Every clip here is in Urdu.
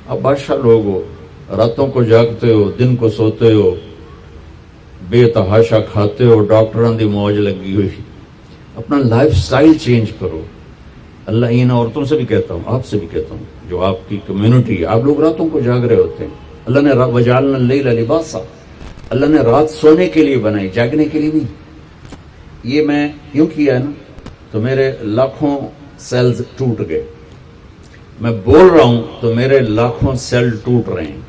آپ بادشاہ لوگ ہو، راتوں کو جاگتے ہو، دن کو سوتے ہو، بے تحاشا کھاتے ہو، ڈاکٹروں دی موج لگی ہوئی. اپنا لائف سٹائل چینج کرو. اللہ ان عورتوں سے بھی کہتا ہوں، آپ سے بھی کہتا ہوں، جو آپ کی کمیونٹی، آپ لوگ راتوں کو جاگ رہے ہوتے ہیں. اللہ نے وجعلنا اللیل لباسا، اللہ نے رات سونے کے لیے بنائی، جاگنے کے لیے نہیں. یہ میں یوں کیا ہے نا تو میرے لاکھوں سیلز ٹوٹ گئے. میں بول رہا ہوں تو میرے لاکھوں سیل ٹوٹ رہے ہیں.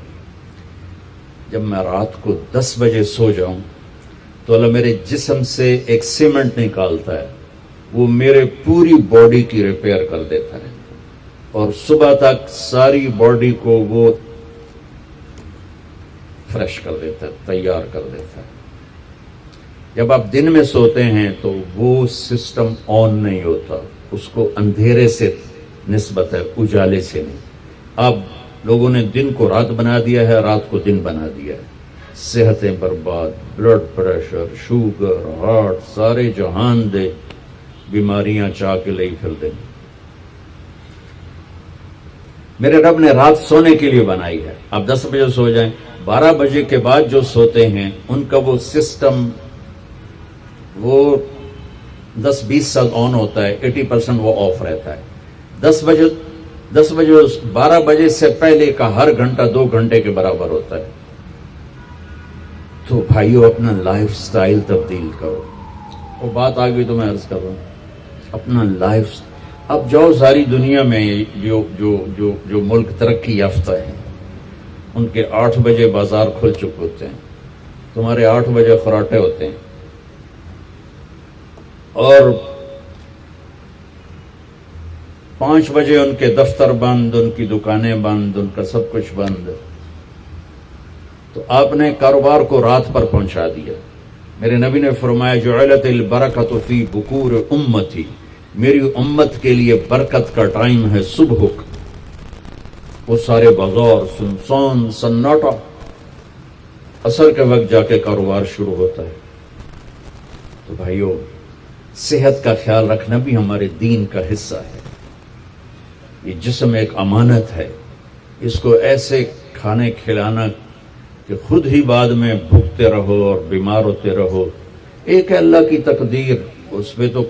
جب میں رات کو 10 بجے سو جاؤں تو اللہ میرے جسم سے ایک سیمنٹ نکالتا ہے، وہ میرے پوری باڈی کی ریپیئر کر دیتا ہے، اور صبح تک ساری باڈی کو وہ فریش کر دیتا ہے، تیار کر دیتا ہے. جب آپ دن میں سوتے ہیں تو وہ سسٹم آن نہیں ہوتا، اس کو اندھیرے سے نسبت ہے، اجالے سے نہیں. آپ لوگوں نے دن کو رات بنا دیا ہے، رات کو دن بنا دیا ہے. صحتیں برباد، بلڈ پریشر، شوگر، ہارٹ، سارے جہان دے بیماریاں چاہ کے لئی پھر دیں. میرے رب نے رات سونے کے لیے بنائی ہے. آپ 10 بجے سو جائیں، 12 بجے کے بعد جو سوتے ہیں ان کا وہ سسٹم وہ 10-20 سال آن ہوتا ہے، 80% وہ آف رہتا ہے. 10 بجے 12 بجے سے پہلے کا ہر گھنٹہ 2 گھنٹے کے برابر ہوتا ہے. تو بھائیو اپنا لائف سٹائل تبدیل کرو. وہ بات آ گئی تو میں عرض کر رہا ہوں، اپنا لائف. اب جاؤ ساری دنیا میں جو ملک ترقی یافتہ ہیں ان کے 8 بجے بازار کھل چکے ہوتے ہیں، تمہارے 8 بجے خراٹے ہوتے ہیں، اور 5 بجے ان کے دفتر بند، ان کی دکانیں بند، ان کا سب کچھ بند. تو آپ نے کاروبار کو رات پر پہنچا دیا. میرے نبی نے فرمایا جعلت البرکۃ فی بکور امتی، میری امت کے لیے برکت کا ٹائم ہے صبح کا. وہ سارے بازار سنسان سناٹا، عصر کے وقت جا کے کاروبار شروع ہوتا ہے. تو بھائیو صحت کا خیال رکھنا بھی ہمارے دین کا حصہ ہے. یہ جسم ایک امانت ہے، اس کو ایسے کھانے کھلانا کہ خود ہی بعد میں بھوکتے رہو اور بیمار ہوتے رہو. ایک ہے اللہ کی تقدیر، اس پہ تو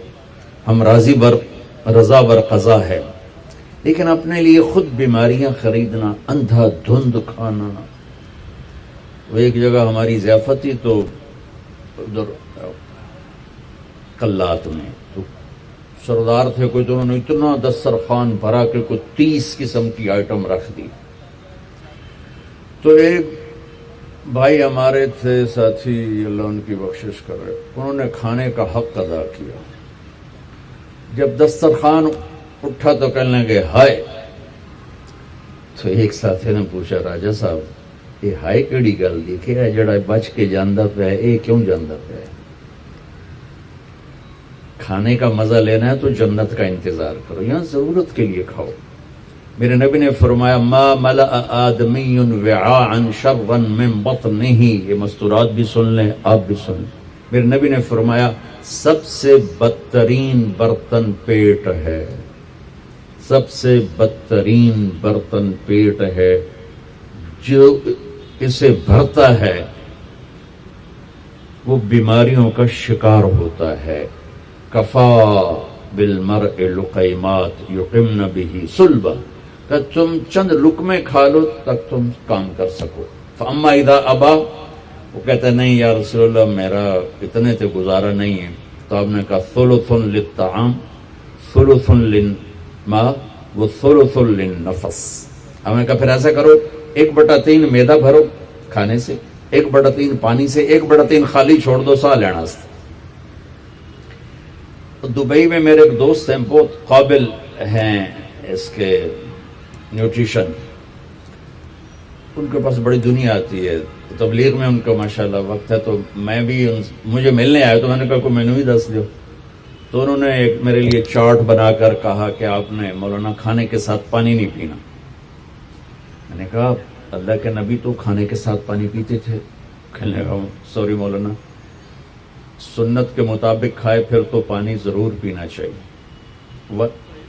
ہم رضا بر قضا ہے، لیکن اپنے لیے خود بیماریاں خریدنا، اندھا دھند کھانا. وہ ایک جگہ ہماری ضیافت تھی تو ادھر کلات میں تو سردار تھے کوئی، تو انہوں نے اتنا دسترخوان بھرا کہ کوئی 30 قسم کی آئٹم رکھ دی. تو ایک بھائی ہمارے تھے ساتھی، اللہ ان کی بخشش کرے، انہوں نے کھانے کا حق ادا کیا. جب دسترخوان اٹھا تو کہنے لگے ہائے. تو ایک ساتھی نے پوچھا راجا صاحب یہ ہائے کیڑی گل دیکھے ہے، جڑا بچ کے جاندہ پہ ہے، یہ کیوں جاندہ پہ ہے؟ کھانے کا مزہ لینا ہے تو جنت کا انتظار کرو، یہاں ضرورت کے لیے کھاؤ. میرے نبی نے فرمایا ما ملأ آدمی وعاء شرا من بطنہ. یہ مستورات بھی سن لیں، آپ بھی سن لیں. میرے نبی نے فرمایا سب سے بدترین برتن پیٹ ہے، سب سے بدترین برتن پیٹ ہے. جو اسے بھرتا ہے وہ بیماریوں کا شکار ہوتا ہے. کفا بالمرء لقیمات یقمن بہ صلبہ، کہ تم چند لقمے کھا لو تک تم کام کر سکو. فاما اذا ابا، وہ کہتا ہے نہیں یا رسول اللہ میرا اتنے سے گزارا نہیں ہے. تو آپ نے کہا ثلث للطعام ثلث للماء و ثلث للنفس. ہم نے کہا پھر ایسا کرو 1/3 میدا بھرو کھانے سے، 1/3 پانی سے، 1/3 خالی چھوڑ دو سا لینا سے. دبئی میں میرے ایک دوست ہیں، بہت قابل ہیں اس کے نیوٹریشن، ان کے پاس بڑی دنیا آتی ہے تبلیغ میں، ان کا ماشاءاللہ وقت ہے. تو میں بھی مجھے ملنے آئے تو میں نے کہا کوئی مینو ہی دس دو. تو انہوں نے ایک میرے لیے چارٹ بنا کر کہا کہ آپ نے مولانا کھانے کے ساتھ پانی نہیں پینا. میں نے کہا اللہ کے نبی تو کھانے کے ساتھ پانی پیتے تھے. کہنے لگا سوری مولانا، سنت کے مطابق کھائے پھر تو پانی ضرور پینا چاہیے.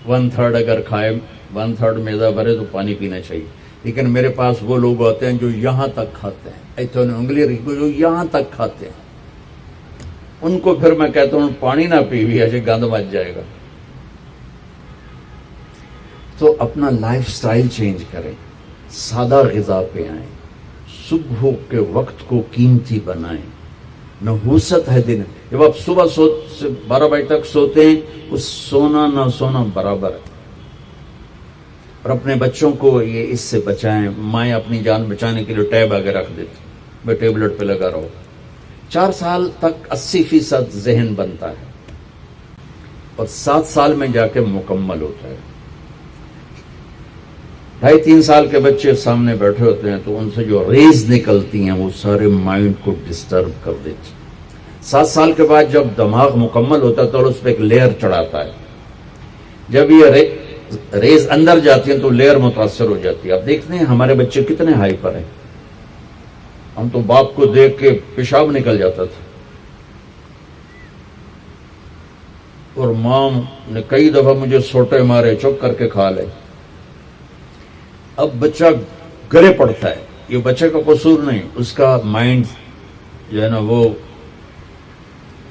1/3 اگر کھائے 1/3 میدا بھرے تو پانی پینا چاہیے. لیکن میرے پاس وہ لوگ ہوتے ہیں جو یہاں تک کھاتے ہیں، ایتھے انگلی رکھو جو یہاں تک کھاتے ہیں، ان کو پھر میں کہتا ہوں پانی نہ پیوی ایسے گند مچ جائے گا۔ تو اپنا لائف سٹائل چینج کریں، سادہ غذا پہ آئیں، صبح کے وقت کو قیمتی بنائیں۔ نحوست ہے دن، جب آپ صبح 12 بجے تک سوتے ہیں، اس سونا نہ سونا برابر ہے۔ اور اپنے بچوں کو یہ اس سے بچائیں۔ مائیں اپنی جان بچانے کے لیے ٹیب آگے رکھ دیتی، میں ٹیبلٹ پہ لگا رہا ہوں۔ 4 سال تک 80% ذہن بنتا ہے اور 7 سال میں جا کے مکمل ہوتا ہے۔ 2.5-3 سال کے بچے سامنے بیٹھے ہوتے ہیں تو ان سے جو ریز نکلتی ہیں وہ سارے مائنڈ کو ڈسٹرب کر دیتی۔ 7 سال کے بعد جب دماغ مکمل ہوتا ہے تو اس پہ ایک لیئر چڑھاتا ہے، جب یہ ریز اندر جاتی ہیں تو لیئر متاثر ہو جاتی ہے۔ آپ دیکھتے ہیں ہمارے بچے کتنے ہائپر ہیں، ہم تو باپ کو دیکھ کے پیشاب نکل جاتا تھا، اور ماں نے کئی دفعہ مجھے سوٹے مارے، چپ کر کے کھا لے۔ اب بچہ گرے پڑتا ہے، یہ بچے کا قصور نہیں، اس کا مائنڈ جو ہے نا وہ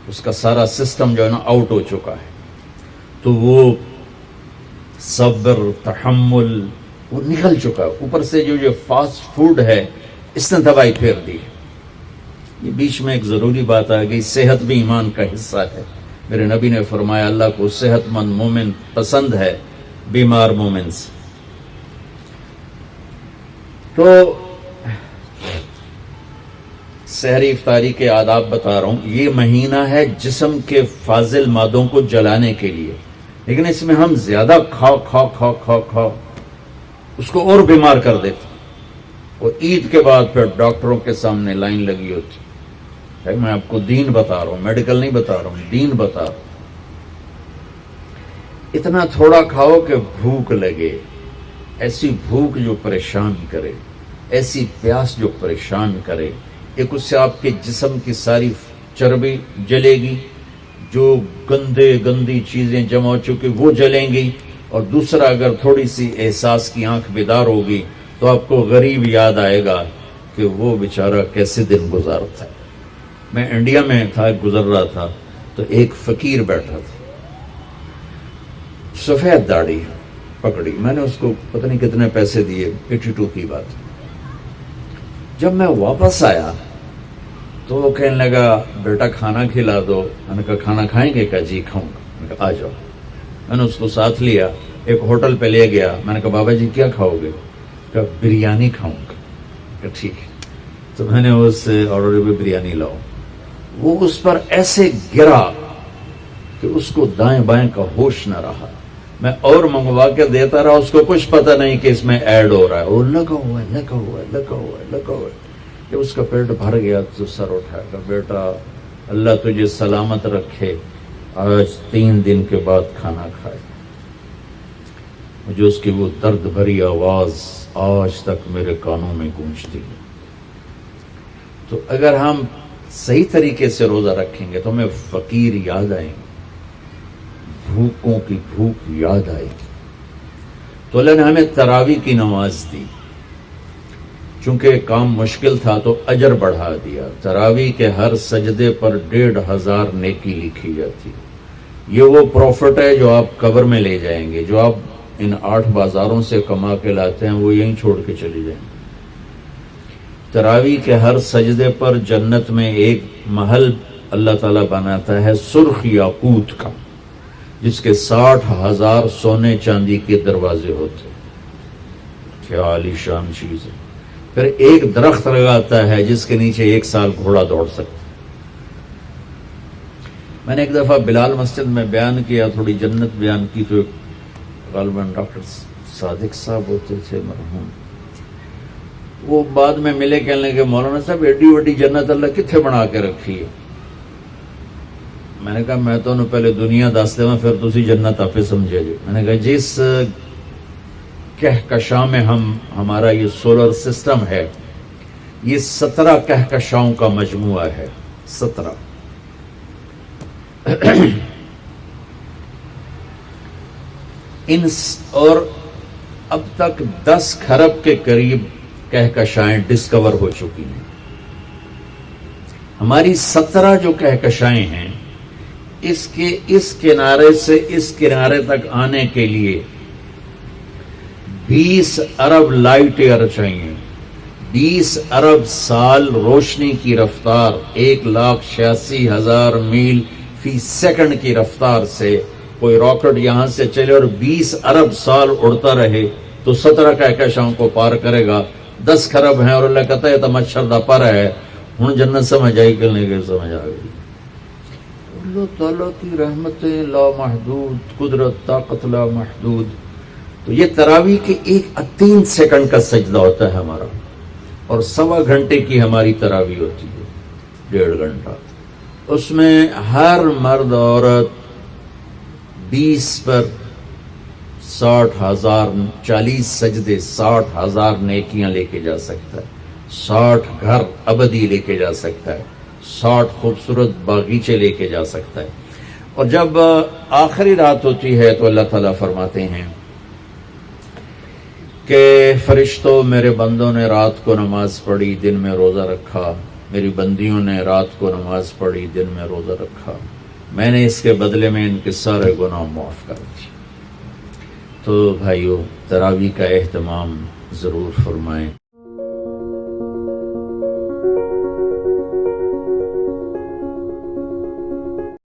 اس کا سارا سسٹم جو ہے نا آؤٹ ہو چکا ہے، تو وہ صبر تحمل وہ نکل چکا ہے۔ اوپر سے جو فاسٹ فوڈ ہے اس نے دوائی پھیر دی۔ یہ بیچ میں ایک ضروری بات آ گئی، صحت بھی ایمان کا حصہ ہے۔ میرے نبی نے فرمایا اللہ کو صحت مند مومن پسند ہے بیمار مومن سے۔ تو سحری افطاری کے آداب بتا رہا ہوں۔ یہ مہینہ ہے جسم کے فاضل مادوں کو جلانے کے لیے، لیکن اس میں ہم زیادہ کھا اس کو اور بیمار کر دیتے، اور عید کے بعد پھر ڈاکٹروں کے سامنے لائن لگی ہوتی۔ میں آپ کو دین بتا رہا ہوں، میڈیکل نہیں بتا رہا ہوں، دین بتا رہا ہوں۔ اتنا تھوڑا کھاؤ کہ بھوک لگے، ایسی بھوک جو پریشان کرے، ایسی پیاس جو پریشان کرے۔ ایک اس سے آپ کے جسم کی ساری چربی جلے گی، جو گندی چیزیں جمع ہو چکی وہ جلیں گی، اور دوسرا اگر تھوڑی سی احساس کی آنکھ بیدار ہوگی تو آپ کو غریب یاد آئے گا کہ وہ بیچارہ کیسے دن گزارتا ہے۔ میں انڈیا میں تھا، گزر رہا تھا تو ایک فقیر بیٹھا تھا، سفید داڑھی پکڑی، میں نے اس کو پتہ نہیں کتنے پیسے دیے، 82 کی بات۔ جب میں واپس آیا تو وہ کہنے لگا بیٹا کھانا کھلا دو۔ میں نے کہا کھانا کھائیں گے؟ کہا جی کھاؤں گا۔ میں نے کہا آ جاؤ۔ میں نے اس کو ساتھ لیا، ایک ہوٹل پہ لے گیا۔ میں نے کہا بابا جی کیا کھاؤ گے؟ کہا بریانی کھاؤں گا۔ کہا ٹھیک ہے۔ تو میں نے اس سے آرڈر پہ بریانی لاؤ، وہ اس پر ایسے گرا کہ اس کو دائیں بائیں کا ہوش نہ رہا۔ میں اور منگوا کے دیتا رہا، اس کو کچھ پتہ نہیں کہ اس میں ایڈ ہو رہا ہے، وہ لگا ہوا ہے۔ جب اس کا پیٹ بھر گیا تو سر اٹھایا کہ بیٹا اللہ تجھے سلامت رکھے، آج 3 دن کے بعد کھانا کھائے۔ مجھے اس کی وہ درد بھری آواز آج تک میرے کانوں میں گونجتی ہے۔ تو اگر ہم صحیح طریقے سے روزہ رکھیں گے تو ہمیں فقیر یاد آئیں گے، بھوکوں کی بھوک یاد آئے گی۔ تو اللہ نے ہمیں تراویح کی نماز دی، چونکہ کام مشکل تھا تو اجر بڑھا دیا۔ تراویح کے ہر سجدے پر 1500 نیکی لکھی جاتی۔ یہ وہ پروفٹ ہے جو آپ قبر میں لے جائیں گے، جو آپ ان 8 بازاروں سے کما کے لاتے ہیں وہ یہیں چھوڑ کے چلے جائیں گے۔ تراویح کے ہر سجدے پر جنت میں ایک محل اللہ تعالیٰ بناتا ہے سرخ یاقوت کا، جس کے 60,000 سونے چاندی کے دروازے ہوتے ہیں۔ کیا عالی شان چیز ہے۔ پھر ایک درخت لگاتا ہے جس کے نیچے 1 سال گھوڑا دوڑ سکتا ہے۔ میں نے ایک دفعہ بلال مسجد میں بیان کیا، تھوڑی جنت بیان کی، تو غالباً ڈاکٹر صادق صاحب ہوتے تھے مرحوم، وہ بعد میں ملے، کہنے لگے مولانا صاحب ایڈی وڈی جنت اللہ کتنے بنا کے رکھی ہے؟ میں نے کہا میں تو انہوں پہلے دنیا دس دے پھر تسی جنت آپ سمجھے جی۔ میں نے کہا جس کہکشاں میں ہمارا یہ سولر سسٹم ہے، یہ 17 کہکشاؤں کا مجموعہ ہے، 17۔ اور اب تک 10 کھرب کے قریب کہکشائیں ڈسکور ہو چکی ہیں. ہماری 17 جو کہکشائیں ہیں اس کے اس کنارے سے اس کنارے تک آنے کے لیے 20 ارب لائٹ ایئر چاہیے. 20 ارب سال روشنی کی رفتار 1,86,000 میل فی سیکنڈ کی رفتار سے کوئی راکٹ یہاں سے چلے اور 20 ارب سال اڑتا رہے تو 17 کہکشاؤں کو پار کرے گا. 10 کھرب ہیں اور اللہ کہتا ہے تو مچھر دا پر ہے. ہوں جنت سمجھ آئی کہ نہیں کہ سمجھ آ گئی. اللہ تعالیٰ کی رحمتیں لا محدود، قدرت طاقت لا محدود. تو یہ تراویح کے 3 سیکنڈ کا سجدہ ہوتا ہے ہمارا، اور 1.25 گھنٹے کی ہماری تراویح ہوتی ہے، 1.5 گھنٹہ. اس میں ہر مرد عورت 20 پر 60,000 40 سجدے 60,000 نیکیاں لے کے جا سکتا ہے، 60 گھر ابدی لے کے جا سکتا ہے، 60 خوبصورت باغیچے لے کے جا سکتا ہے. اور جب آخری رات ہوتی ہے تو اللہ تعالیٰ فرماتے ہیں کہ فرشتوں میرے بندوں نے رات کو نماز پڑھی، دن میں روزہ رکھا، میری بندیوں نے رات کو نماز پڑھی، دن میں روزہ رکھا، میں نے اس کے بدلے میں ان کے سارے گناہ معاف کر دیے. تو بھائیو، تراویح کا اہتمام ضرور فرمائیں.